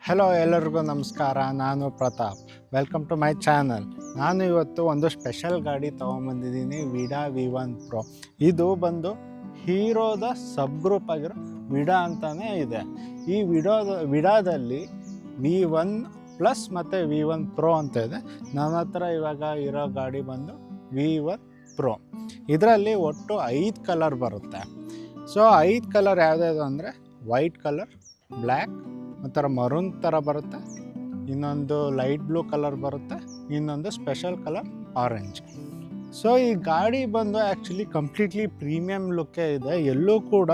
Hello ಎಲ್ಲರಿಗೂ ನಮಸ್ಕಾರ. ನಾನು Pratap. Welcome to my channel. ನಾನು ಇವತ್ತು ಒಂದು ಸ್ಪೆಷಲ್ ಗಾಡಿ ತೊಗೊಂಬಂದಿದ್ದೀನಿ, ವಿಡಾ V1 Pro. ಇದು ಬಂದು ಹೀರೋದ ಸಬ್ ಗ್ರೂಪ್ ಆಗಿರೋ ವಿಡಾ ಅಂತಲೇ ಇದೆ. ಈ ವಿಡಾದಲ್ಲಿ V1 ಪ್ಲಸ್ ಮತ್ತು V1 Pro ಅಂತ ಇದೆ. ನನ್ನ ಹತ್ರ ಇವಾಗ ಇರೋ ಗಾಡಿ ಬಂದು V1 Pro. ಇದರಲ್ಲಿ ಒಟ್ಟು 5 ಕಲರ್ ಬರುತ್ತೆ. ಸೊ 5 ಕಲರ್ ಯಾವುದ್ಯಾವುದು ಅಂದರೆ ವೈಟ್ ಕಲರ್, ಬ್ಲ್ಯಾಕ್, ಒಂಥರ ಮರೂನ್ ಥರ ಬರುತ್ತೆ, ಇನ್ನೊಂದು ಲೈಟ್ ಬ್ಲೂ ಕಲರ್ ಬರುತ್ತೆ, ಇನ್ನೊಂದು ಸ್ಪೆಷಲ್ ಕಲರ್ ಆರೆಂಜ್. ಸೊ ಈ ಗಾಡಿ ಬಂದು ಆ್ಯಕ್ಚುಲಿ ಕಂಪ್ಲೀಟ್ಲಿ ಪ್ರೀಮಿಯಮ್ ಲುಕ್ಕೇ ಇದೆ. ಎಲ್ಲೂ ಕೂಡ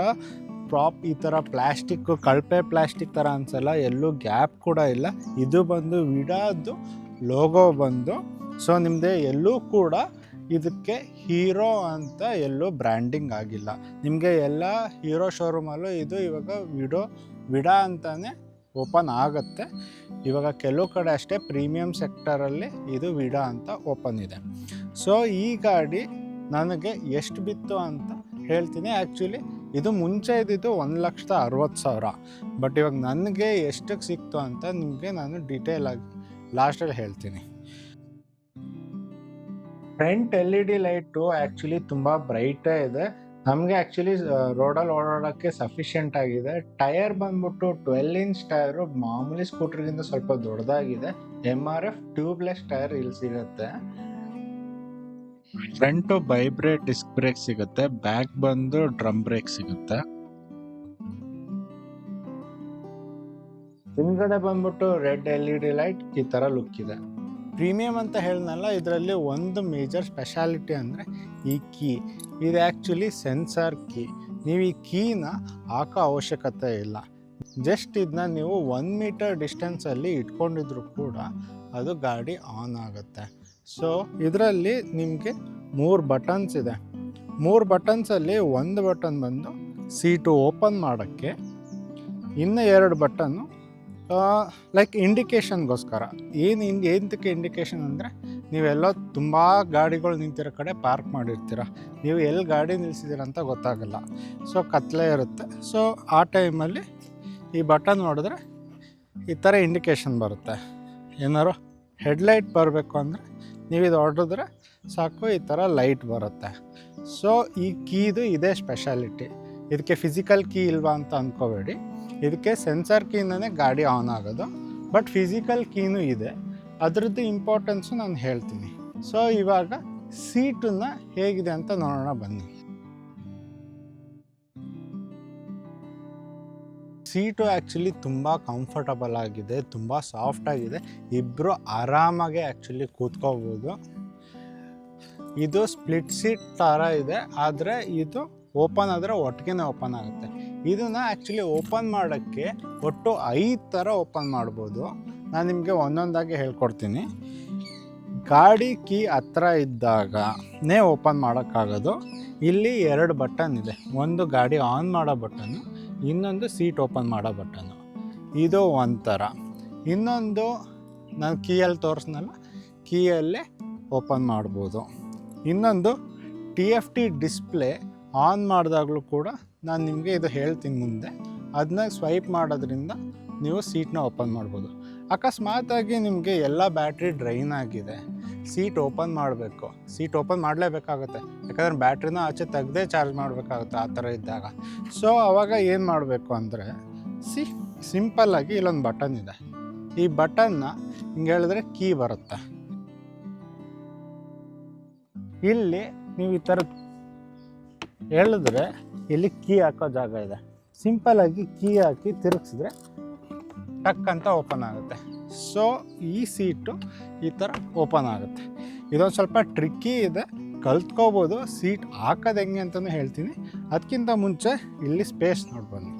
ಈ ಥರ ಪ್ಲ್ಯಾಸ್ಟಿಕ್ಕು ಕಳಪೆ ಪ್ಲ್ಯಾಸ್ಟಿಕ್ ಥರ ಅನಿಸಲ್ಲ, ಎಲ್ಲೂ ಗ್ಯಾಪ್ ಕೂಡ ಇಲ್ಲ. ಇದು ಬಂದು ವಿಡಾದು ಲೋಗೋ ಬಂದು, ಸೊ ನಿಮ್ಮದೇ ಎಲ್ಲೂ ಕೂಡ ಇದಕ್ಕೆ ಹೀರೋ ಅಂತ ಎಲ್ಲೂ ಬ್ರ್ಯಾಂಡಿಂಗ್ ಆಗಿಲ್ಲ. ನಿಮಗೆ ಎಲ್ಲ ಹೀರೋ ಶೋರೂಮಲ್ಲೂ ಇದು ಇವಾಗ ವಿಡಾ ಅಂತಲೇ ಓಪನ್ ಆಗುತ್ತೆ. ಇವಾಗ ಕೆಲವು ಕಡೆ ಅಷ್ಟೇ ಪ್ರೀಮಿಯಂ ಸೆಕ್ಟರಲ್ಲಿ ಇದು ವಿಡಾ ಅಂತ ಓಪನ್ ಇದೆ. ಸೊ ಈ ಗಾಡಿ ನನಗೆ ಎಷ್ಟು ಬಿತ್ತು ಅಂತ ಹೇಳ್ತೀನಿ. ಆ್ಯಕ್ಚುಲಿ ಇದು ಮುಂಚೆ ಇದ್ದಿದ್ದು 1,60,000, ಬಟ್ ಇವಾಗ ನನಗೆ ಎಷ್ಟಕ್ಕೆ ಸಿಕ್ತು ಅಂತ ನಿಮಗೆ ನಾನು ಡೀಟೇಲಾಗಿ ಲಾಸ್ಟಲ್ಲಿ ಹೇಳ್ತೀನಿ. ಫ್ರಂಟ್ LED ಲೈಟು ಆ್ಯಕ್ಚುಲಿ ತುಂಬ ಬ್ರೈಟೇ ಇದೆ. ನಮಗೆ ಆ್ಯಕ್ಚುಲಿ ರೋಡಲ್ಲಿ ಓಡಾಡೋಕ್ಕೆ ಸಫಿಷಿಯೆಂಟ್ ಆಗಿದೆ. ಟೈರ್ ಬಂದ್ಬಿಟ್ಟು 12 ಇಂಚ್ ಟೈರು, ಮಾಮೂಲಿ ಸ್ಕೂಟ್ರಿಗಿಂತ ಸ್ವಲ್ಪ ದೊಡ್ಡದಾಗಿದೆ. MRF ಟ್ಯೂಬ್ಲೆಸ್ ಟೈರ್ ಇಲ್ಲಿ ಸಿಗುತ್ತೆ. ಫ್ರಂಟು ವೈಬ್ರೇಟ್ ಡಿಸ್ಕ್ ಬ್ರೇಕ್ ಸಿಗುತ್ತೆ, ಬ್ಯಾಕ್ ಬಂದು ಡ್ರಮ್ ಬ್ರೇಕ್ ಸಿಗುತ್ತೆ. ಹಿಂದ್ಗಡೆ ಬಂದ್ಬಿಟ್ಟು ರೆಡ್ LED ಲೈಟ್ ಈ ಥರ ಲುಕ್ ಇದೆ. ಪ್ರೀಮಿಯಮ್ ಅಂತ ಹೇಳಿದ್ನಲ್ಲ, ಇದರಲ್ಲಿ ಒಂದು ಮೇಜರ್ ಸ್ಪೆಷಾಲಿಟಿ ಅಂದರೆ ಈ ಕೀ. ಇದು ಆ್ಯಕ್ಚುಲಿ ಸೆನ್ಸಾರ್ ಕೀ. ನೀವು ಈ ಕೀನ ಹಾಕೋ ಅವಶ್ಯಕತೆ ಇಲ್ಲ. ಜಸ್ಟ್ ಇದನ್ನ ನೀವು 1 ಮೀಟರ್ ಡಿಸ್ಟೆನ್ಸಲ್ಲಿ ಇಟ್ಕೊಂಡಿದ್ರು ಕೂಡ ಅದು ಗಾಡಿ ಆನ್ ಆಗುತ್ತೆ. ಸೊ ಇದರಲ್ಲಿ ನಿಮಗೆ 3 ಬಟನ್ಸ್ ಇದೆ. 3 ಬಟನ್ಸಲ್ಲಿ ಒಂದು ಬಟನ್ ಬಂದು ಸೀಟು ಓಪನ್ ಮಾಡೋಕ್ಕೆ, ಇನ್ನು 2 ಬಟನ್ನು ಲೈಕ್ ಇಂಡಿಕೇಷನ್ಗೋಸ್ಕರ. ಏನಕ್ಕೆ ಇಂಡಿಕೇಷನ್ ಅಂದರೆ, ನೀವೆಲ್ಲೋ ತುಂಬ ಗಾಡಿಗಳು ನಿಂತಿರೋ ಕಡೆ ಪಾರ್ಕ್ ಮಾಡಿರ್ತೀರ, ನೀವು ಎಲ್ಲಿ ಗಾಡಿ ನಿಲ್ಲಿಸಿದ್ದೀರ ಅಂತ ಗೊತ್ತಾಗಲ್ಲ. ಸೊ ಕತ್ಲೆ ಇರುತ್ತೆ. ಸೊ ಆ ಟೈಮಲ್ಲಿ ಈ ಬಟನ್ ನೋಡಿದ್ರೆ ಈ ಥರ ಇಂಡಿಕೇಷನ್ ಬರುತ್ತೆ. ಏನಾದ್ರು ಹೆಡ್ಲೈಟ್ ಬರಬೇಕು ಅಂದರೆ ನೀವು ಇದು ಹೊಡೆದ್ರೆ ಸಾಕು, ಈ ಥರ ಲೈಟ್ ಬರುತ್ತೆ. ಸೊ ಈ ಕೀದು ಇದೇ ಸ್ಪೆಷಾಲಿಟಿ. ಇದಕ್ಕೆ ಫಿಸಿಕಲ್ ಕೀ ಇಲ್ವಾ ಅಂತ ಅಂದ್ಕೋಬೇಡಿ. ಇದಕ್ಕೆ ಸೆನ್ಸರ್ ಕೀನೇ ಗಾಡಿ ಆನ್ ಆಗೋದು, ಬಟ್ ಫಿಸಿಕಲ್ ಕೀನೂ ಇದೆ. ಅದರದ್ದು ಇಂಪಾರ್ಟೆನ್ಸು ನಾನು ಹೇಳ್ತೀನಿ. ಸೊ ಇವಾಗ ಸೀಟನ್ನು ಹೇಗಿದೆ ಅಂತ ನೋಡೋಣ ಬನ್ನಿ. ಸೀಟು ಆ್ಯಕ್ಚುಲಿ ತುಂಬ ಕಂಫರ್ಟಬಲ್ ಆಗಿದೆ, ತುಂಬ ಸಾಫ್ಟ್ ಆಗಿದೆ. ಇಬ್ಬರು ಆರಾಮಾಗಿ ಆ್ಯಕ್ಚುಲಿ ಕೂತ್ಕೋಬೋದು. ಇದು ಸ್ಪ್ಲಿಟ್ ಸೀಟ್ ಥರ ಇದೆ, ಆದರೆ ಇದು ಓಪನ್ ಆದರೆ ಒಟ್ಟಿಗೆ ಓಪನ್ ಆಗುತ್ತೆ. ಇದನ್ನು ಆ್ಯಕ್ಚುಲಿ ಓಪನ್ ಮಾಡೋಕ್ಕೆ ಒಟ್ಟು 5 ಥರ ಓಪನ್ ಮಾಡ್ಬೋದು. ನಾನು ನಿಮಗೆ ಒಂದೊಂದಾಗಿ ಹೇಳ್ಕೊಡ್ತೀನಿ. ಗಾಡಿ ಕೀ ಹತ್ರ ಇದ್ದಾಗನೇ ಓಪನ್ ಮಾಡೋಕ್ಕಾಗೋದು. ಇಲ್ಲಿ 2 ಬಟನ್ ಇದೆ. ಒಂದು ಗಾಡಿ ಆನ್ ಮಾಡೋ ಬಟನ್ನು, ಇನ್ನೊಂದು ಸೀಟ್ ಓಪನ್ ಮಾಡೋ ಬಟನ್ನು. ಇದು ಒಂಥರ. ಇನ್ನೊಂದು ನಾನು ಕೀಯಲ್ಲಿ ತೋರಿಸ್ನಲ್ಲ, ಕೀಯಲ್ಲೇ ಓಪನ್ ಮಾಡ್ಬೋದು. ಇನ್ನೊಂದು TFT ಡಿಸ್ಪ್ಲೇ ಆನ್ ಮಾಡಿದಾಗಲೂ ಕೂಡ ನಾನು ನಿಮಗೆ ಇದು ಹೇಳ್ತೀನಿ ಮುಂದೆ. ಅದನ್ನ ಸ್ವೈಪ್ ಮಾಡೋದ್ರಿಂದ ನೀವು ಸೀಟ್ನ ಓಪನ್ ಮಾಡ್ಬೋದು. ಅಕಸ್ಮಾತಾಗಿ ನಿಮಗೆ ಎಲ್ಲ ಬ್ಯಾಟ್ರಿ ಡ್ರೈನ್ ಆಗಿದೆ, ಸೀಟ್ ಓಪನ್ ಮಾಡಬೇಕು, ಸೀಟ್ ಓಪನ್ ಮಾಡಲೇಬೇಕಾಗುತ್ತೆ, ಯಾಕಂದರೆ ಬ್ಯಾಟ್ರಿನ ಆಚೆ ತೆಗೆದೇ ಚಾರ್ಜ್ ಮಾಡಬೇಕಾಗುತ್ತೆ ಆ ಥರ ಇದ್ದಾಗ. ಸೊ ಆವಾಗ ಏನು ಮಾಡಬೇಕು ಅಂದರೆ, ಸಿಂಪಲ್ಲಾಗಿ ಇಲ್ಲೊಂದು ಬಟನ್ ಇದೆ. ಈ ಬಟನ್ನ ಹಿಂಗೆ ಹೇಳಿದ್ರೆ ಕೀ ಬರುತ್ತೆ. ಇಲ್ಲಿ ನೀವು ಈ ಥರ ಹೇಳಿದ್ರೆ ಇಲ್ಲಿ ಕೀ ಹಾಕೋ ಜಾಗ ಇದೆ. ಸಿಂಪಲ್ಲಾಗಿ ಕೀ ಹಾಕಿ ತಿರುಗಿಸಿದ್ರೆ ಟಕ್ ಅಂತ ಓಪನ್ ಆಗುತ್ತೆ. ಸೊ ಈ ಸೀಟು ಈ ಥರ ಓಪನ್ ಆಗುತ್ತೆ. ಇದೊಂದು ಸ್ವಲ್ಪ ಟ್ರಿಕ್ಕಿ ಇದೆ, ಕಲ್ತ್ಕೋಬೋದು. ಸೀಟ್ ಹಾಕೋದು ಹೆಂಗೆ ಅಂತಲೂ ಹೇಳ್ತೀನಿ. ಅದಕ್ಕಿಂತ ಮುಂಚೆ ಇಲ್ಲಿ ಸ್ಪೇಸ್ ನೋಡ್ಬನ್ನಿ.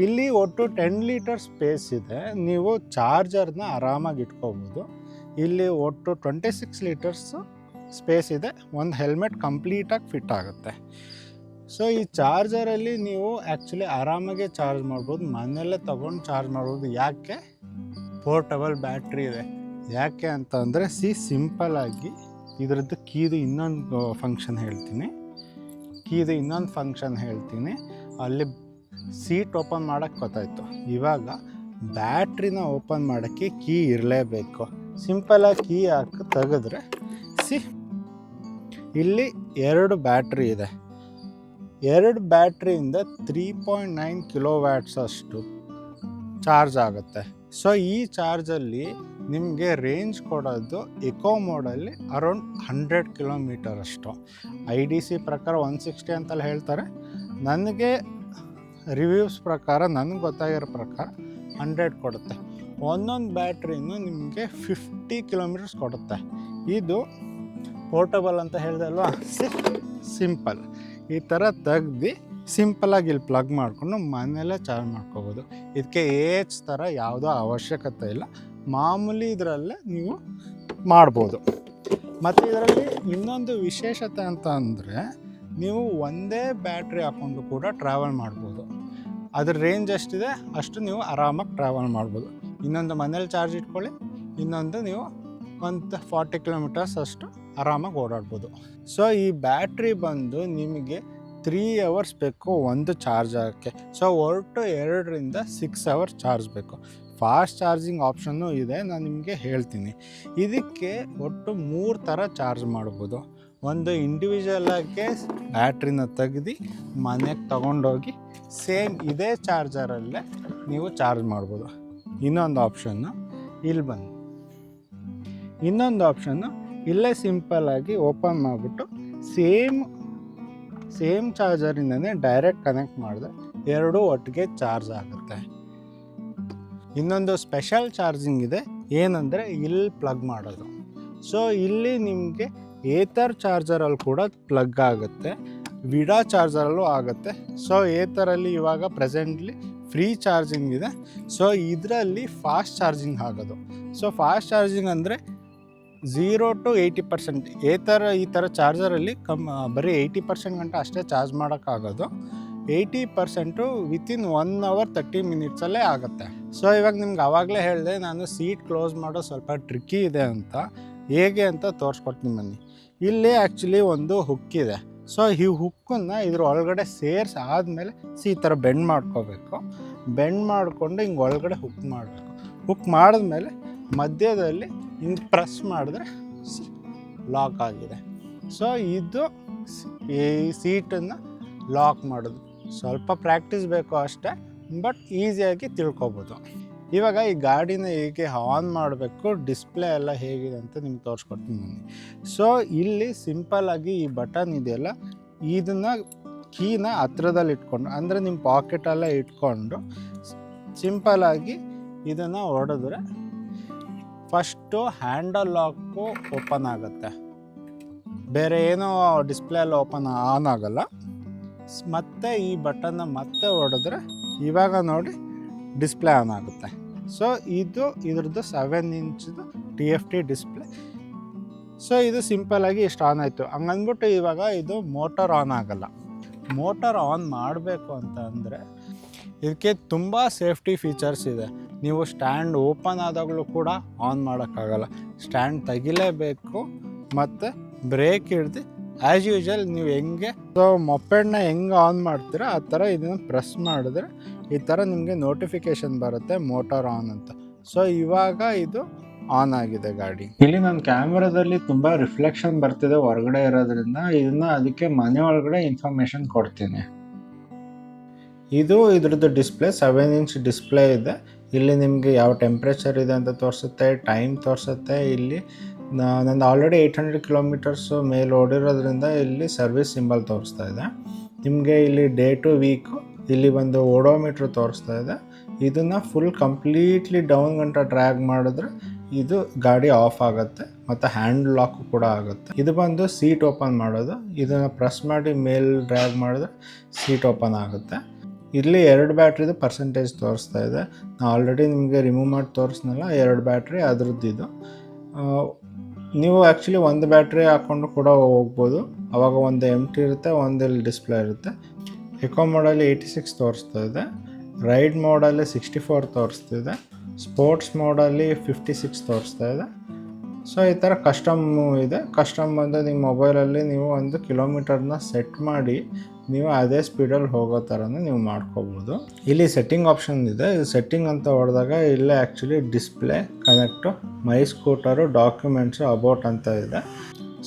ಇಲ್ಲಿ ಒಟ್ಟು 10 ಲೀಟರ್ ಸ್ಪೇಸ್ ಇದೆ. ನೀವು ಚಾರ್ಜರ್ನ ಆರಾಮಾಗಿ ಇಟ್ಕೋಬೋದು. ಇಲ್ಲಿ ಒಟ್ಟು 26 ಲೀಟರ್ಸು ಸ್ಪೇಸ್ ಇದೆ. ಒಂದು ಹೆಲ್ಮೆಟ್ ಕಂಪ್ಲೀಟಾಗಿ ಫಿಟ್ ಆಗುತ್ತೆ. ಸೊ ಈ ಚಾರ್ಜರಲ್ಲಿ ನೀವು ಆ್ಯಕ್ಚುಲಿ ಆರಾಮಾಗೆ ಚಾರ್ಜ್ ಮಾಡ್ಬೋದು, ಮನೆಯಲ್ಲೇ ತೊಗೊಂಡು ಚಾರ್ಜ್ ಮಾಡ್ಬೋದು. ಯಾಕೆ? ಪೋರ್ಟಬಲ್ ಬ್ಯಾಟ್ರಿ ಇದೆ. ಯಾಕೆ ಅಂತ ಅಂದರೆ ಸಿಂಪಲ್ಲಾಗಿ ಇದರದ್ದು ಕೀದು ಇನ್ನೊಂದು ಫಂಕ್ಷನ್ ಹೇಳ್ತೀನಿ. ಅಲ್ಲಿ ಸೀಟ್ ಓಪನ್ ಮಾಡೋಕ್ಕೆ ಗೊತ್ತಾಯಿತು. ಇವಾಗ ಬ್ಯಾಟ್ರಿನ ಓಪನ್ ಮಾಡೋಕ್ಕೆ ಕೀ ಇರಲೇಬೇಕು. ಸಿಂಪಲಾಗಿ ಕೀ ಹಾಕಿ ತೆಗೆದ್ರೆ ಇಲ್ಲಿ 2 ಬ್ಯಾಟ್ರಿ ಇದೆ. 2 ಬ್ಯಾಟ್ರಿಯಿಂದ 3.9 ಕಿಲೋವ್ಯಾಟ್ಸ್ ಅಷ್ಟು ಚಾರ್ಜ್ ಆಗುತ್ತೆ. ಸೊ ಈ ಚಾರ್ಜಲ್ಲಿ ನಿಮಗೆ ರೇಂಜ್ ಕೊಡೋದು ಎಕೋ ಮೋಡಲ್ಲಿ ಅರೌಂಡ್ 100 ಕಿಲೋಮೀಟರ್ ಅಷ್ಟು. IDC ಪ್ರಕಾರ 160 ಅಂತಲ್ಲಿ ಹೇಳ್ತಾರೆ. ನನಗೆ ರಿವ್ಯೂಸ್ ಪ್ರಕಾರ, ನನಗೆ ಗೊತ್ತಾಗಿರೋ ಪ್ರಕಾರ 100 ಕೊಡುತ್ತೆ. ಒಂದೊಂದು ಬ್ಯಾಟ್ರಿನೂ ನಿಮಗೆ 50 ಕಿಲೋಮೀಟರ್ಸ್ ಕೊಡುತ್ತೆ. ಇದು ಪೋರ್ಟಬಲ್ ಅಂತ ಹೇಳಿದೆ ಅಲ್ವಾ, ಸಿಂಪಲ್ ಈ ಥರ ತೆಗ್ದು ಸಿಂಪಲಾಗಿ ಇಲ್ಲಿ ಪ್ಲಗ್ ಮಾಡಿಕೊಂಡು ಮನೆಯಲ್ಲೇ ಚಾರ್ಜ್ ಮಾಡ್ಕೋಬೋದು. ಇದಕ್ಕೆ ಥರ ಯಾವುದೋ ಅವಶ್ಯಕತೆ ಇಲ್ಲ, ಮಾಮೂಲಿ ಇದರಲ್ಲೇ ನೀವು ಮಾಡ್ಬೋದು. ಮತ್ತು ಇದರಲ್ಲಿ ಇನ್ನೊಂದು ವಿಶೇಷತೆ ಅಂತ ಅಂದರೆ, ನೀವು ಒಂದೇ ಬ್ಯಾಟ್ರಿ ಹಾಕ್ಕೊಂಡು ಕೂಡ ಟ್ರಾವೆಲ್ ಮಾಡ್ಬೋದು. ಅದ್ರ ರೇಂಜ್ ಎಷ್ಟಿದೆ ಅಷ್ಟು ನೀವು ಆರಾಮಾಗಿ ಟ್ರಾವೆಲ್ ಮಾಡ್ಬೋದು. ಇನ್ನೊಂದು ಮನೇಲಿ ಚಾರ್ಜ್ ಇಟ್ಕೊಳ್ಳಿ, ಇನ್ನೊಂದು ನೀವು ಒಂದು 40 ಕಿಲೋಮೀಟರ್ಸ್ ಅಷ್ಟು ಆರಾಮಾಗಿ ಓಡಾಡ್ಬೋದು. ಸೊ ಈ ಬ್ಯಾಟ್ರಿ ಬಂದು ನಿಮಗೆ 3 ಅವರ್ಸ್ ಬೇಕು ಒಂದು ಚಾರ್ಜ್ ಆಗೋಕ್ಕೆ. ಸೊ ಒಟ್ಟು 2 ರಿಂದ 6 ಅವರ್ಸ್ ಚಾರ್ಜ್ ಬೇಕು. ಫಾಸ್ಟ್ ಚಾರ್ಜಿಂಗ್ ಆಪ್ಷನ್ನು ಇದೆ, ನಾನು ನಿಮಗೆ ಹೇಳ್ತೀನಿ. ಇದಕ್ಕೆ ಒಟ್ಟು 3 ಥರ ಚಾರ್ಜ್ ಮಾಡ್ಬೋದು. ಒಂದು ಇಂಡಿವಿಜುವಲಾಗೆ ಬ್ಯಾಟ್ರಿನ ತೆಗೆದು ಮನೆಗೆ ತೊಗೊಂಡೋಗಿ ಸೇಮ್ ಇದೇ ಚಾರ್ಜರಲ್ಲೇ ನೀವು ಚಾರ್ಜ್ ಮಾಡ್ಬೋದು. ಇನ್ನೊಂದು ಆಪ್ಷನ್ನು ಇಲ್ಲಿ ಬಂದು, ಇನ್ನೊಂದು ಆಪ್ಷನ್ನು ಇಲ್ಲೇ ಸಿಂಪಲ್ಲಾಗಿ ಓಪನ್ ಮಾಡಿಬಿಟ್ಟು ಸೇಮ್ ಚಾರ್ಜರಿಂದನೇ ಡೈರೆಕ್ಟ್ ಕನೆಕ್ಟ್ ಮಾಡಿದ್ರೆ 2 ಒಟ್ಟಿಗೆ ಚಾರ್ಜ್ ಆಗುತ್ತೆ. ಇನ್ನೊಂದು ಸ್ಪೆಷಲ್ ಚಾರ್ಜಿಂಗ್ ಇದೆ, ಏನಂದರೆ ಇಲ್ಲಿ ಪ್ಲಗ್ ಮಾಡೋದು. ಸೊ ಇಲ್ಲಿ ನಿಮಗೆ ಏತರ್ ಚಾರ್ಜರಲ್ಲಿ ಕೂಡ ಪ್ಲಗ್ ಆಗುತ್ತೆ, ವಿಡಾ ಚಾರ್ಜರಲ್ಲೂ ಆಗುತ್ತೆ. ಸೊ ಏತರಲ್ಲಿ ಇವಾಗ ಪ್ರೆಸೆಂಟ್ಲಿ ಫ್ರೀ ಚಾರ್ಜಿಂಗ್ ಇದೆ. ಸೊ ಇದರಲ್ಲಿ ಫಾಸ್ಟ್ ಚಾರ್ಜಿಂಗ್ ಆಗೋದು. ಸೊ ಫಾಸ್ಟ್ ಚಾರ್ಜಿಂಗ್ ಅಂದರೆ 0 to 80%. ಈ ಥರ ಚಾರ್ಜರಲ್ಲಿ ಬರೀ 80% ಗಂಟ ಅಷ್ಟೇ ಚಾರ್ಜ್ ಮಾಡೋಕ್ಕಾಗೋದು. 80% ವಿತಿನ್ 1 hour 30 minutesಲ್ಲೇ ಆಗುತ್ತೆ. ಸೊ ಇವಾಗ ನಿಮ್ಗೆ ಆವಾಗಲೇ ಹೇಳಿದೆ, ನಾನು ಸೀಟ್ ಕ್ಲೋಸ್ ಮಾಡೋ ಸ್ವಲ್ಪ ಟ್ರಿಕ್ಕಿ ಇದೆ ಅಂತ. ಹೇಗೆ ಅಂತ ತೋರಿಸ್ಕೊಡ್ತೀನಿ ಬನ್ನಿ. ಇಲ್ಲಿ ಆ್ಯಕ್ಚುಲಿ ಒಂದು ಹುಕ್ ಇದೆ. ಸೊ ಈ ಹುಕ್ಕನ್ನು ಇದ್ರ ಒಳಗಡೆ ಆದಮೇಲೆ ಈ ಥರ ಬೆಂಡ್ ಮಾಡ್ಕೋಬೇಕು. ಬೆಂಡ್ ಮಾಡಿಕೊಂಡು ಹಿಂಗೆ ಒಳಗಡೆ ಹುಕ್ ಮಾಡಬೇಕು. ಹುಕ್ ಮಾಡಿದ್ಮೇಲೆ ಮಧ್ಯದಲ್ಲಿ ಹಿಂಗೆ ಪ್ರೆಸ್ ಮಾಡಿದ್ರೆ ಲಾಕ್ ಆಗಿದೆ. ಸೊ ಇದು ಈ ಸೀಟನ್ನು ಲಾಕ್ ಮಾಡೋದು. ಸ್ವಲ್ಪ ಪ್ರಾಕ್ಟೀಸ್ ಬೇಕು ಅಷ್ಟೇ, ಬಟ್ ಈಸಿಯಾಗಿ ತಿಳ್ಕೊಬೋದು. ಇವಾಗ ಈ ಗಾಡಿನ ಹೇಗೆ ಆನ್ ಮಾಡಬೇಕು, ಡಿಸ್ಪ್ಲೇ ಎಲ್ಲ ಹೇಗಿದೆ ಅಂತ ನಿಮ್ಗೆ ತೋರಿಸ್ಕೊಡ್ತೀನಿ ಬನ್ನಿ. ಸೊ ಇಲ್ಲಿ ಸಿಂಪಲ್ಲಾಗಿ ಈ ಬಟನ್ ಇದೆಯಲ್ಲ, ಇದನ್ನು ಕೀನ ಹತ್ರದಲ್ಲಿ ಇಟ್ಕೊಂಡು, ಅಂದರೆ ನಿಮ್ಮ ಪಾಕೆಟಲ್ಲೇ ಇಟ್ಕೊಂಡು ಸಿಂಪಲ್ಲಾಗಿ ಇದನ್ನು ಹೊಡೆದ್ರೆ ಫಸ್ಟು ಹ್ಯಾಂಡಲ್ ಲಾಕು ಓಪನ್ ಆಗುತ್ತೆ. ಬೇರೆ ಏನೋ ಡಿಸ್ಪ್ಲೇ ಎಲ್ಲ ಆನ್ ಆಗಲ್ಲ. ಮತ್ತೆ ಈ ಬಟನ್ನ ಮತ್ತೆ ಹೊಡೆದ್ರೆ ಇವಾಗ ನೋಡಿ ಡಿಸ್ಪ್ಲೇ ಆನ್ ಆಗುತ್ತೆ. ಸೊ ಇದ್ರದ್ದು 7 ಇಂಚ್ದು TFT ಡಿಸ್ಪ್ಲೇ. ಸೊ ಇದು ಸಿಂಪಲ್ಲಾಗಿ ಇಷ್ಟು ಆನ್ ಆಯಿತು. ಹಂಗಂದ್ಬಿಟ್ಟು ಇವಾಗ ಇದು ಮೋಟರ್ ಆನ್ ಆಗಲ್ಲ. ಮೋಟರ್ ಆನ್ ಮಾಡಬೇಕು ಅಂತ ಅಂದರೆ ಇದಕ್ಕೆ ತುಂಬ ಸೇಫ್ಟಿ ಫೀಚರ್ಸ್ ಇದೆ. ನೀವು ಸ್ಟ್ಯಾಂಡ್ ಓಪನ್ ಆದಾಗಲೂ ಕೂಡ ಆನ್ ಮಾಡೋಕ್ಕಾಗಲ್ಲ, ಸ್ಟ್ಯಾಂಡ್ ತೆಗಿಲೇಬೇಕು. ಮತ್ತು ಬ್ರೇಕ್ ಹಿಡ್ದು ಆ್ಯಸ್ ಯೂಶುವಲ್ ನೀವು ಹೆಂಗೆ ಮೊಪೆಡ್ನ ಹೆಂಗೆ ಆನ್ ಮಾಡ್ತೀರ ಆ ಥರ ಇದನ್ನು ಪ್ರೆಸ್ ಮಾಡಿದ್ರೆ ಈ ಥರ ನಿಮಗೆ ನೋಟಿಫಿಕೇಷನ್ ಬರುತ್ತೆ ಮೋಟಾರ್ ಆನ್ ಅಂತ. ಸೊ ಇವಾಗ ಇದು ಆನ್ ಆಗಿದೆ ಗಾಡಿ. ಇಲ್ಲಿ ನನ್ನ ಕ್ಯಾಮ್ರಾದಲ್ಲಿ ತುಂಬ ರಿಫ್ಲೆಕ್ಷನ್ ಬರ್ತಿದೆ ಹೊರಗಡೆ ಇರೋದ್ರಿಂದ ಇದನ್ನು ಅದಕ್ಕೆ ಮನೆ ಒಳಗಡೆ ಇನ್ಫಾರ್ಮೇಷನ್ ಕೊಡ್ತೀನಿ. ಇದ್ರದ್ದು ಡಿಸ್ಪ್ಲೇ 7 ಇಂಚ್ ಡಿಸ್ಪ್ಲೇ ಇದೆ. ಇಲ್ಲಿ ನಿಮಗೆ ಯಾವ ಟೆಂಪ್ರೇಚರ್ ಇದೆ ಅಂತ ತೋರಿಸುತ್ತೆ, ಟೈಮ್ ತೋರಿಸುತ್ತೆ. ಇಲ್ಲಿ ನಂದು ಆಲ್ರೆಡಿ 800 ಕಿಲೋಮೀಟರ್ಸು ಮೇಲೆ ಓಡಿರೋದ್ರಿಂದ ಇಲ್ಲಿ ಸರ್ವಿಸ್ ಸಿಂಬಲ್ ತೋರಿಸ್ತಾ ಇದೆ. ನಿಮಗೆ ಇಲ್ಲಿ ಡೇ ಟು ವೀಕು ಇಲ್ಲಿ ಒಂದು ಓಡೋಮೀಟ್ರ್ ತೋರಿಸ್ತಾ ಇದೆ. ಇದನ್ನು ಫುಲ್ ಕಂಪ್ಲೀಟ್ಲಿ ಡೌನ್ ಗಂಟ ಡ್ರ್ಯಾಗ್ ಮಾಡಿದ್ರೆ ಇದು ಗಾಡಿ ಆಫ್ ಆಗುತ್ತೆ ಮತ್ತು ಹ್ಯಾಂಡ್ ಲಾಕು ಕೂಡ ಆಗುತ್ತೆ. ಇದು ಬಂದು ಸೀಟ್ ಓಪನ್ ಮಾಡೋದು. ಇದನ್ನು ಪ್ರೆಸ್ ಮಾಡಿ ಮೇಲೆ ಡ್ರ್ಯಾಗ್ ಮಾಡಿದ್ರೆ ಸೀಟ್ ಓಪನ್ ಆಗುತ್ತೆ. ಇಲ್ಲಿ 2 ಬ್ಯಾಟ್ರಿದು ಪರ್ಸೆಂಟೇಜ್ ತೋರಿಸ್ತಾ ಇದೆ. ನಾನು ಆಲ್ರೆಡಿ ನಿಮಗೆ ರಿಮೂವ್ ಮಾಡಿ ತೋರಿಸ್ನಲ್ಲ 2 ಬ್ಯಾಟ್ರಿ ಅದ್ರದ್ದು ಇದು. ನೀವು ಆ್ಯಕ್ಚುಲಿ ಒಂದು ಬ್ಯಾಟ್ರಿ ಹಾಕ್ಕೊಂಡು ಕೂಡ ಹೋಗ್ಬೋದು. ಆವಾಗ ಒಂದು ಎಂಟಿ ಇರುತ್ತೆ, ಒಂದು ಇಲ್ಲಿ ಡಿಸ್ಪ್ಲೇ ಇರುತ್ತೆ. ಎಕೋ ಮೋಡಲ್ಲಿ 86 ತೋರಿಸ್ತಾ ಇದೆ, ರೈಡ್ ಮೋಡಲ್ಲಿ 64 ತೋರಿಸ್ತಿದೆ, ಸ್ಪೋರ್ಟ್ಸ್ ಮೋಡಲ್ಲಿ 56 ತೋರಿಸ್ತಾ ಇದೆ, ಸೊ ಈ ಥರ ಕಸ್ಟಮ್ಮು ಇದೆ. ಕಸ್ಟಮ್ ಬಂದು ನಿಮ್ಮ ಮೊಬೈಲಲ್ಲಿ ನೀವು ಒಂದು ಕಿಲೋಮೀಟರ್ನ ಸೆಟ್ ಮಾಡಿ ನೀವು ಅದೇ ಸ್ಪೀಡಲ್ಲಿ ಹೋಗೋ ಥರನೂ ನೀವು ಮಾಡ್ಕೋಬೋದು. ಇಲ್ಲಿ ಸೆಟ್ಟಿಂಗ್ ಆಪ್ಷನ್ ಇದೆ. ಇದು ಸೆಟ್ಟಿಂಗ್ ಅಂತ ಹೊಡೆದಾಗ ಇಲ್ಲೇ actually display, connect, my scooter, documents, about ಅಂತ ಇದೆ.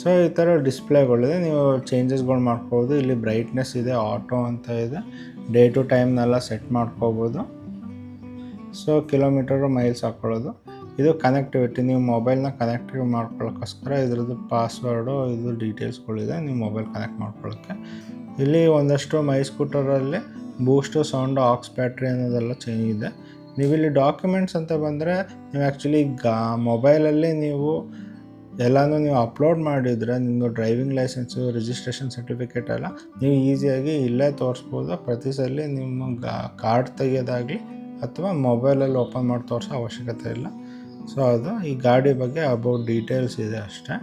ಸೊ ಈ ಥರ ಡಿಸ್ಪ್ಲೇಗಳಿದೆ, ನೀವು ಚೇಂಜಸ್ಗಳು ಮಾಡ್ಕೋಬೋದು. ಇಲ್ಲಿ ಬ್ರೈಟ್ನೆಸ್ ಇದೆ, ಆಟೋ ಅಂತ ಇದೆ, ಡೇ ಟು ಟೈಮ್ನೆಲ್ಲ ಸೆಟ್ ಮಾಡ್ಕೋಬೋದು. ಸೊ ಕಿಲೋಮೀಟರು, ಮೈಲ್ಸ್ ಹಾಕ್ಕೊಳ್ಳೋದು. ಇದು ಕನೆಕ್ಟಿವಿಟಿ, ನೀವು ಮೊಬೈಲ್ನ ಕನೆಕ್ಟಿವ್ ಮಾಡ್ಕೊಳ್ಳೋಕ್ಕೋಸ್ಕರ ಇದ್ರದ್ದು ಪಾಸ್ವರ್ಡು, ಇದು ಡೀಟೇಲ್ಸ್ಗಳಿದೆ ನೀವು ಮೊಬೈಲ್ ಕನೆಕ್ಟ್ ಮಾಡ್ಕೊಳ್ಳೋಕ್ಕೆ. ಇಲ್ಲಿ ಒಂದಷ್ಟು ಮೈ ಸ್ಕೂಟರಲ್ಲಿ ಬೂಸ್ಟು, ಸೌಂಡು, ಆಕ್ಸ್ ಬ್ಯಾಟ್ರಿ ಅನ್ನೋದೆಲ್ಲ ಚೇಂಜ್ ಇದೆ. ನೀವು ಇಲ್ಲಿ ಡಾಕ್ಯುಮೆಂಟ್ಸ್ ಅಂತ ಬಂದರೆ ನೀವು ಆ್ಯಕ್ಚುಲಿ ಮೊಬೈಲಲ್ಲಿ ನೀವು ಎಲ್ಲನೂ ನೀವು ಅಪ್ಲೋಡ್ ಮಾಡಿದರೆ ನಿಮ್ಮದು ಡ್ರೈವಿಂಗ್ ಲೈಸೆನ್ಸು, ರಿಜಿಸ್ಟ್ರೇಷನ್ ಸರ್ಟಿಫಿಕೇಟ್ ಎಲ್ಲ ನೀವು ಈಸಿಯಾಗಿ ಇಲ್ಲೇ ತೋರಿಸ್ಬೋದು. ಪ್ರತಿ ಸಲ ನಿಮ್ಮ ಕಾರ್ಡ್ ತೆಗೆಯೋದಾಗಲಿ ಅಥವಾ ಮೊಬೈಲಲ್ಲಿ ಓಪನ್ ಮಾಡಿ ತೋರಿಸೋ ಅವಶ್ಯಕತೆ ಇಲ್ಲ. ಸೊ ಅದು ಈ ಗಾಡಿ ಬಗ್ಗೆ ಅಬೌಟ್ ಡೀಟೇಲ್ಸ್ ಇದೆ ಅಷ್ಟೇ.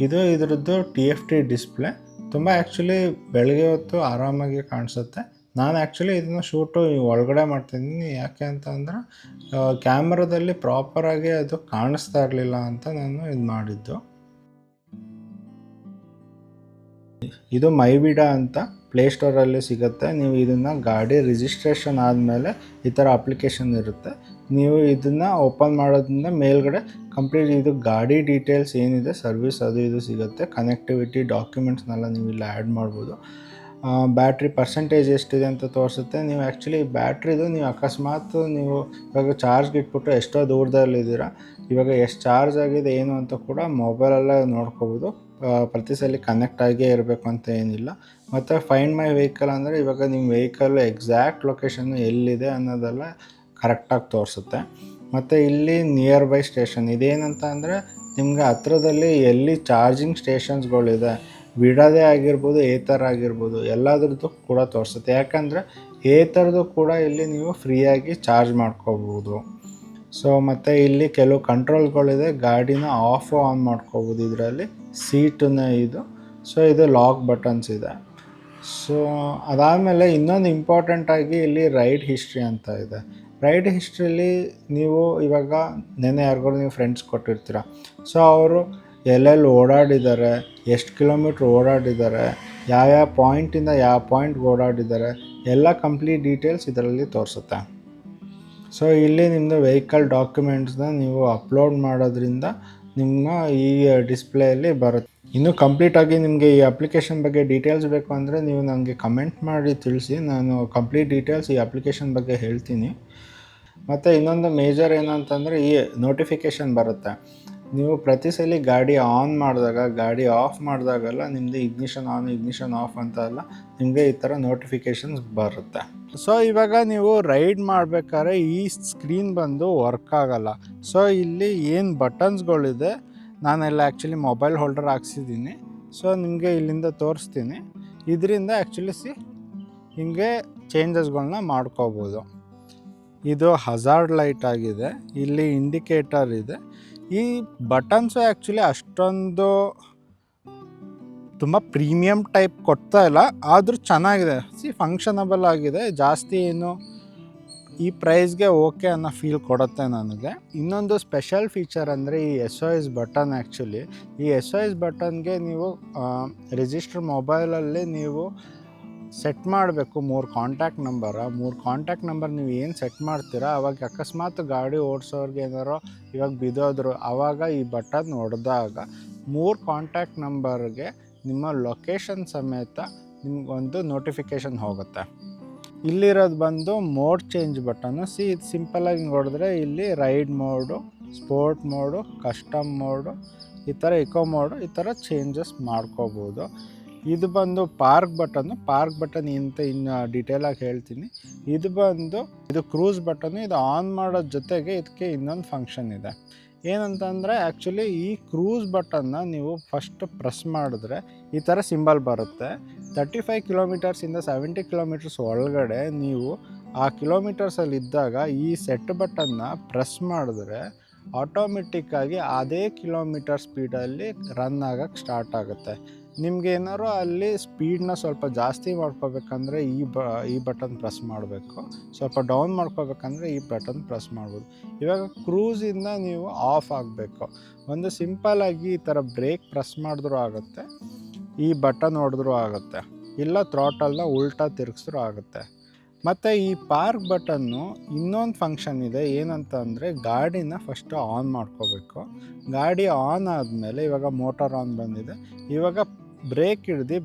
ಇದು ಇದರದ್ದು TFT ಡಿಸ್ಪ್ಲೇ. ತುಂಬ ಆ್ಯಕ್ಚುಲಿ ಬೆಳಗ್ಗೆ ಹೊತ್ತು ಆರಾಮಾಗಿ ಕಾಣಿಸುತ್ತೆ. ನಾನು ಆ್ಯಕ್ಚುಲಿ ಇದನ್ನು ಶೂಟು ಒಳಗಡೆ ಮಾಡ್ತಿದ್ದೀನಿ. ಯಾಕೆ ಅಂತಂದರೆ ಕ್ಯಾಮ್ರಾದಲ್ಲಿ ಪ್ರಾಪರಾಗಿ ಅದು ಕಾಣಿಸ್ತಾ ಇರಲಿಲ್ಲ ಅಂತ ನಾನು ಇದು ಮಾಡಿದ್ದು. ಇದು ಮೈವಿಡಾ ಅಂತ ಪ್ಲೇಸ್ಟೋರಲ್ಲಿ ಸಿಗುತ್ತೆ. ನೀವು ಇದನ್ನು ಗಾಡಿ ರಿಜಿಸ್ಟ್ರೇಷನ್ ಆದಮೇಲೆ ಈ ಥರ ಅಪ್ಲಿಕೇಶನ್ ಇರುತ್ತೆ. ನೀವು ಇದನ್ನು ಓಪನ್ ಮಾಡೋದ್ರಿಂದ ಮೇಲ್ಗಡೆ ಕಂಪ್ಲೀಟ್ ಇದು ಗಾಡಿ ಡೀಟೇಲ್ಸ್ ಏನಿದೆ, ಸರ್ವಿಸ್ ಅದು ಇದು ಸಿಗುತ್ತೆ. ಕನೆಕ್ಟಿವಿಟಿ, ಡಾಕ್ಯುಮೆಂಟ್ಸ್ನೆಲ್ಲ ನೀವು ಇಲ್ಲಿ ಆ್ಯಡ್ ಮಾಡ್ಬೋದು. ಬ್ಯಾಟ್ರಿ ಪರ್ಸೆಂಟೇಜ್ ಎಷ್ಟಿದೆ ಅಂತ ತೋರಿಸುತ್ತೆ. ನೀವು ಆ್ಯಕ್ಚುಲಿ ಬ್ಯಾಟ್ರಿದು ನೀವು ಅಕಸ್ಮಾತ್ ನೀವು ಇವಾಗ ಚಾರ್ಜ್ಗೆ ಇಟ್ಬಿಟ್ಟು ಎಷ್ಟೋ ದೂರದಲ್ಲಿದ್ದೀರಾ, ಇವಾಗ ಎಷ್ಟು ಚಾರ್ಜ್ ಆಗಿದೆ ಏನು ಅಂತ ಕೂಡ ಮೊಬೈಲಲ್ಲೇ ನೋಡ್ಕೋಬೋದು. ಪ್ರತಿ ಸಲ ಕನೆಕ್ಟ್ ಆಗೇ ಇರಬೇಕು ಅಂತ ಏನಿಲ್ಲ. ಮತ್ತು ಫೈಂಡ್ ಮೈ ವೆಹಿಕಲ್ ಅಂದರೆ ಇವಾಗ ನಿಮ್ಮ ವೆಹಿಕಲ್ ಎಕ್ಸಾಕ್ಟ್ ಲೊಕೇಶನ್ನು ಎಲ್ಲಿದೆ ಅನ್ನೋದೆಲ್ಲ ಕರೆಕ್ಟಾಗಿ ತೋರಿಸುತ್ತೆ. ಮತ್ತು ಇಲ್ಲಿ ನಿಯರ್ ಬೈ ಸ್ಟೇಷನ್ ಇದೇನಂತ ಅಂದರೆ ನಿಮಗೆ ಹತ್ರದಲ್ಲಿ ಎಲ್ಲಿ ಚಾರ್ಜಿಂಗ್ ಸ್ಟೇಷನ್ಸ್ಗಳಿದೆ, ವಿಡಾದೇ ಆಗಿರ್ಬೋದು, ಏತರ್ ಆಗಿರ್ಬೋದು, ಎಲ್ಲದ್ರದ್ದು ಕೂಡ ತೋರಿಸುತ್ತೆ. ಯಾಕಂದರೆ ಏತರದ್ದು ಕೂಡ ಇಲ್ಲಿ ನೀವು ಫ್ರೀಯಾಗಿ ಚಾರ್ಜ್ ಮಾಡ್ಕೋಬೋದು. ಸೊ ಮತ್ತು ಇಲ್ಲಿ ಕೆಲವು ಕಂಟ್ರೋಲ್ಗಳಿದೆ, ಗಾಡಿನ ಆಫ್ ಆನ್ ಮಾಡ್ಕೋಬೋದು ಇದರಲ್ಲಿ. ಸೀಟನ್ನ ಇದು, ಸೊ ಇದು ಲಾಕ್ ಬಟನ್ಸ್ ಇದೆ. ಸೊ ಅದಾದಮೇಲೆ ಇನ್ನೊಂದು ಇಂಪಾರ್ಟೆಂಟಾಗಿ ಇಲ್ಲಿ ರೈಡ್ ಹಿಸ್ಟ್ರಿ ಅಂತ ಇದೆ. ರೈಡ್ ಹಿಸ್ಟ್ರಿಲಿ ನೀವು ಇವಾಗ ನೆನ್ನೆ ಯಾರಿಗಾರು ನೀವು ಫ್ರೆಂಡ್ಸ್ ಕೊಟ್ಟಿರ್ತೀರ. ಸೊ ಅವರು ಎಲ್ಲೆಲ್ಲಿ ಓಡಾಡಿದ್ದಾರೆ, ಎಷ್ಟು ಕಿಲೋಮೀಟ್ರ್ ಓಡಾಡಿದ್ದಾರೆ, ಯಾವ್ಯಾವ ಪಾಯಿಂಟಿಂದ ಯಾವ ಪಾಯಿಂಟ್ಗೆ ಓಡಾಡಿದ್ದಾರೆ ಎಲ್ಲ ಕಂಪ್ಲೀಟ್ ಡೀಟೇಲ್ಸ್ ಇದರಲ್ಲಿ ತೋರಿಸುತ್ತೆ. ಸೊ ಇಲ್ಲಿ ನಿಮ್ಮದು ವೆಹಿಕಲ್ ಡಾಕ್ಯುಮೆಂಟ್ಸ್ನ ನೀವು ಅಪ್ಲೋಡ್ ಮಾಡೋದ್ರಿಂದ ನಿಮ್ಮ ಈ ಡಿಸ್ಪ್ಲೇಯಲ್ಲಿ ಬರುತ್ತೆ. ಇನ್ನೂ ಕಂಪ್ಲೀಟಾಗಿ ನಿಮಗೆ ಈ ಅಪ್ಲಿಕೇಶನ್ ಬಗ್ಗೆ ಡೀಟೇಲ್ಸ್ ಬೇಕು ಅಂದರೆ ನೀವು ನನಗೆ ಕಮೆಂಟ್ ಮಾಡಿ ತಿಳಿಸಿ, ನಾನು ಕಂಪ್ಲೀಟ್ ಡೀಟೇಲ್ಸ್ ಈ ಅಪ್ಲಿಕೇಶನ್ ಬಗ್ಗೆ ಹೇಳ್ತೀನಿ. ಮತ್ತು ಇನ್ನೊಂದು ಮೇಜರ್ ಏನಂತಂದರೆ ಈ ನೋಟಿಫಿಕೇಷನ್ ಬರುತ್ತೆ. ನೀವು ಪ್ರತಿ ಸಲ ಗಾಡಿ ಆನ್ ಮಾಡಿದಾಗ, ಗಾಡಿ ಆಫ್ ಮಾಡಿದಾಗೆಲ್ಲ ನಿಮ್ಮದು ಇಗ್ನಿಷನ್ ಆನ್, ಇಗ್ನಿಷನ್ ಆಫ್ ಅಂತ ಎಲ್ಲ ನಿಮಗೆ ಈ ಥರ ನೋಟಿಫಿಕೇಷನ್ಸ್ ಬರುತ್ತೆ. ಸೊ ಇವಾಗ ನೀವು ರೈಡ್ ಮಾಡಬೇಕಾದ್ರೆ ಈ ಸ್ಕ್ರೀನ್ ಬಂದು ವರ್ಕ್ ಆಗಲ್ಲ. ಸೊ ಇಲ್ಲಿ ಏನು ಬಟನ್ಸ್ಗಳಿದೆ, ನಾನೆಲ್ಲ ಆ್ಯಕ್ಚುಲಿ ಮೊಬೈಲ್ ಹೋಲ್ಡರ್ ಹಾಕ್ಸಿದ್ದೀನಿ. ಸೊ ನಿಮಗೆ ಇಲ್ಲಿಂದ ತೋರಿಸ್ತೀನಿ. ಇದರಿಂದ ಆ್ಯಕ್ಚುಲಿ ಹಿಂಗೆ ಚೇಂಜಸ್ಗಳನ್ನ ಮಾಡ್ಕೋಬೋದು. ಇದು ಹಜಾರ್ಡ್ ಲೈಟ್ ಆಗಿದೆ, ಇಲ್ಲಿ ಇಂಡಿಕೇಟರ್ ಇದೆ. ಈ ಬಟನ್ಸು ಆ್ಯಕ್ಚುಲಿ ಅಷ್ಟೊಂದು ತುಂಬ ಪ್ರೀಮಿಯಮ್ ಟೈಪ್ ಕೊಡ್ತಾ ಇಲ್ಲ, ಆದರೂ ಚೆನ್ನಾಗಿದೆ. ಫಂಕ್ಷನಬಲ್ ಆಗಿದೆ. ಜಾಸ್ತಿ ಏನು ಈ ಪ್ರೈಸ್ಗೆ ಓಕೆ ಅನ್ನೋ ಫೀಲ್ ಕೊಡುತ್ತೆ ನನಗೆ. ಇನ್ನೊಂದು ಸ್ಪೆಷಲ್ ಫೀಚರ್ ಅಂದರೆ ಈ SOS ಬಟನ್. ಆ್ಯಕ್ಚುಲಿ ಈ SOS ಬಟನ್ಗೆ ನೀವು ರಿಜಿಸ್ಟರ್ ಮೊಬೈಲಲ್ಲಿ ನೀವು ಸೆಟ್ ಮಾಡಬೇಕು 3 ಕಾಂಟ್ಯಾಕ್ಟ್ ನಂಬರ್ ನೀವು ಏನು ಸೆಟ್ ಮಾಡ್ತೀರಾ, ಅವಾಗ ಅಕಸ್ಮಾತ್ ಗಾಡಿ ಓಡಿಸೋರ್ಗೆ ಏನಾರೋ ಇವಾಗ ಬಿದ್ದೋದ್ರು, ಆವಾಗ ಈ ಬಟನ್ ಹೊಡೆದಾಗ 3 ಕಾಂಟ್ಯಾಕ್ಟ್ ನಂಬರ್ಗೆ ನಿಮ್ಮ ಲೊಕೇಶನ್ ಸಮೇತ ನಿಮಗೊಂದು ನೋಟಿಫಿಕೇಷನ್ ಹೋಗುತ್ತೆ. ಇಲ್ಲಿರೋದು ಬಂದು ಮೋಡ್ ಚೇಂಜ್ ಬಟನ್ನು. ಇದು ಸಿಂಪಲಾಗಿ ಹಿಂಗೆ ಹೊಡೆದ್ರೆ ಇಲ್ಲಿ ride mode, sport mode, custom mode, ಈ ಥರ ಇಕೋ ಮೋಡು, ಈ ಥರ ಚೇಂಜಸ್ ಮಾಡ್ಕೋಬೋದು. ಇದು ಬಂದು ಪಾರ್ಕ್ ಬಟನ್ ಅಂತ ಇನ್ನು ಡೀಟೇಲಾಗಿ ಹೇಳ್ತೀನಿ. ಇದು ಬಂದು ಕ್ರೂಸ್ ಬಟನ್ನು. ಇದು ಆನ್ ಮಾಡೋದ್ರ ಜೊತೆಗೆ ಇದಕ್ಕೆ ಇನ್ನೊಂದು ಫಂಕ್ಷನ್ ಇದೆ. ಏನಂತಂದರೆ ಆ್ಯಕ್ಚುಲಿ ಈ ಕ್ರೂಸ್ ಬಟನ್ನ ನೀವು ಫಸ್ಟ್ ಪ್ರೆಸ್ ಮಾಡಿದ್ರೆ ಈ ಥರ ಸಿಂಬಲ್ ಬರುತ್ತೆ. 35 ಕಿಲೋಮೀಟರ್ಸಿಂದ 70 ಕಿಲೋಮೀಟರ್ಸ್ ಒಳಗಡೆ ನೀವು ಆ ಕಿಲೋಮೀಟರ್ಸಲ್ಲಿ ಇದ್ದಾಗ ಈ ಸೆಟ್ ಬಟನ್ನ ಪ್ರೆಸ್ ಮಾಡಿದ್ರೆ ಆಟೋಮೆಟಿಕ್ಕಾಗಿ ಅದೇ ಕಿಲೋಮೀಟರ್ ಸ್ಪೀಡಲ್ಲಿ ರನ್ ಆಗೋಕ್ಕೆ ಸ್ಟಾರ್ಟ್ ಆಗುತ್ತೆ. ನಿಮ್ಗೆ ಏನಾದ್ರು ಅಲ್ಲಿ ಸ್ಪೀಡ್ನ ಸ್ವಲ್ಪ ಜಾಸ್ತಿ ಮಾಡ್ಕೋಬೇಕಂದ್ರೆ ಈ ಬಟನ್ ಪ್ರೆಸ್ ಮಾಡಬೇಕು, ಸ್ವಲ್ಪ ಡೌನ್ ಮಾಡ್ಕೋಬೇಕಂದ್ರೆ ಈ ಬಟನ್ ಪ್ರೆಸ್ ಮಾಡ್ಬೋದು. ಇವಾಗ ಕ್ರೂಸಿಂದ ನೀವು ಆಫ್ ಆಗಬೇಕು. ಒಂದು ಸಿಂಪಲ್ಲಾಗಿ ಈ ಥರ ಬ್ರೇಕ್ ಪ್ರೆಸ್ ಮಾಡಿದ್ರೂ ಆಗುತ್ತೆ, ಈ ಬಟನ್ ಹೊಡೆದ್ರೂ ಆಗುತ್ತೆ, ಇಲ್ಲ ಥ್ರಾಟಲ್ನ ಉಲ್ಟಾ ತಿರುಗಿಸ್ರೂ ಆಗುತ್ತೆ. ಮತ್ತು ಈ ಪಾರ್ಕ್ ಬಟನ್ನು ಇನ್ನೊಂದು ಫಂಕ್ಷನ್ ಇದೆ, ಏನಂತ ಅಂದರೆ ಗಾಡಿನ ಫಸ್ಟು ಆನ್ ಮಾಡ್ಕೋಬೇಕು. ಗಾಡಿ ಆನ್ ಆದಮೇಲೆ ಇವಾಗ ಮೋಟಾರ್ ಆನ್ ಬಂದಿದೆ, ಇವಾಗ ಬ್ರೇಕ್ ಹಿಡ್ದು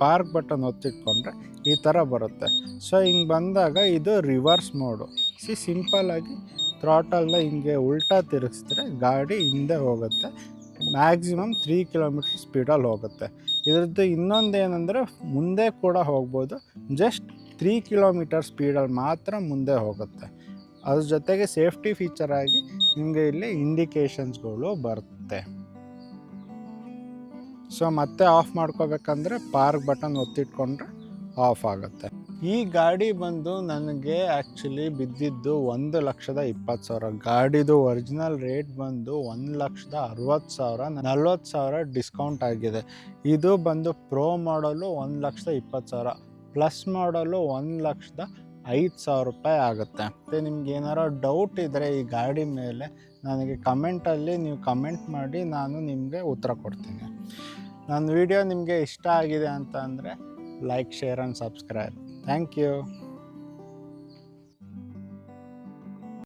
ಪಾರ್ಕ್ ಬಟನ್ ಒತ್ತಿಟ್ಕೊಂಡ್ರೆ ಈ ಥರ ಬರುತ್ತೆ. ಸೊ ಹಿಂಗೆ ಬಂದಾಗ ಇದು ರಿವರ್ಸ್ ಮೋಡು. ಸಿಂಪಲ್ಲಾಗಿ ಥ್ರಾಟಲ್ನ ಹಿಂಗೆ ಉಲ್ಟಾ ತಿರುಗಿಸಿದ್ರೆ ಗಾಡಿ ಹಿಂದೆ ಹೋಗುತ್ತೆ, ಮ್ಯಾಕ್ಸಿಮಮ್ 3 ಕಿಲೋಮೀಟರ್ ಸ್ಪೀಡಲ್ಲಿ ಹೋಗುತ್ತೆ. ಇದ್ರದ್ದು ಇನ್ನೊಂದೇನೆಂದರೆ ಮುಂದೆ ಕೂಡ ಹೋಗ್ಬೋದು, ಜಸ್ಟ್ 3 ಕಿಲೋಮೀಟರ್ ಸ್ಪೀಡಲ್ಲಿ ಮಾತ್ರ ಮುಂದೆ ಹೋಗುತ್ತೆ. ಅದ್ರ ಜೊತೆಗೆ ಸೇಫ್ಟಿ ಫೀಚರಾಗಿ ನಿಮಗೆ ಇಲ್ಲಿ ಇಂಡಿಕೇಷನ್ಸ್ಗಳು ಬರುತ್ತೆ. ಸೊ ಮತ್ತೆ ಆಫ್ ಮಾಡ್ಕೋಬೇಕಂದ್ರೆ ಪಾರ್ಕ್ ಬಟನ್ ಒತ್ತಿಟ್ಕೊಂಡ್ರೆ ಆಫ್ ಆಗುತ್ತೆ. ಈ ಗಾಡಿ ಬಂದು ನನಗೆ ಆ್ಯಕ್ಚುಲಿ ಬಿದ್ದಿದ್ದು 1,20,000. ಗಾಡಿದು ಒರಿಜಿನಲ್ ರೇಟ್ ಬಂದು 1,60,000, 40,000 ಡಿಸ್ಕೌಂಟ್ ಆಗಿದೆ. ಇದು ಬಂದು ಪ್ರೋ ಮಾಡಲು 1,20,000, ಪ್ಲಸ್ ಮಾಡಲು 1,05,000 ರೂಪಾಯಿ ಆಗುತ್ತೆ. ಮತ್ತು ನಿಮ್ಗೆ ಏನಾರು ಡೌಟ್ ಇದ್ದರೆ ಈ ಗಾಡಿ ಮೇಲೆ ನನಗೆ ಕಮೆಂಟಲ್ಲಿ ನೀವು ಕಮೆಂಟ್ ಮಾಡಿ, ನಾನು ನಿಮಗೆ ಉತ್ತರ ಕೊಡ್ತೀನಿ. ನನ್ನ ವಿಡಿಯೋ ನಿಮಗೆ ಇಷ್ಟ ಆಗಿದೆ ಅಂತ ಅಂದರೆ like, share and subscribe. Thank you.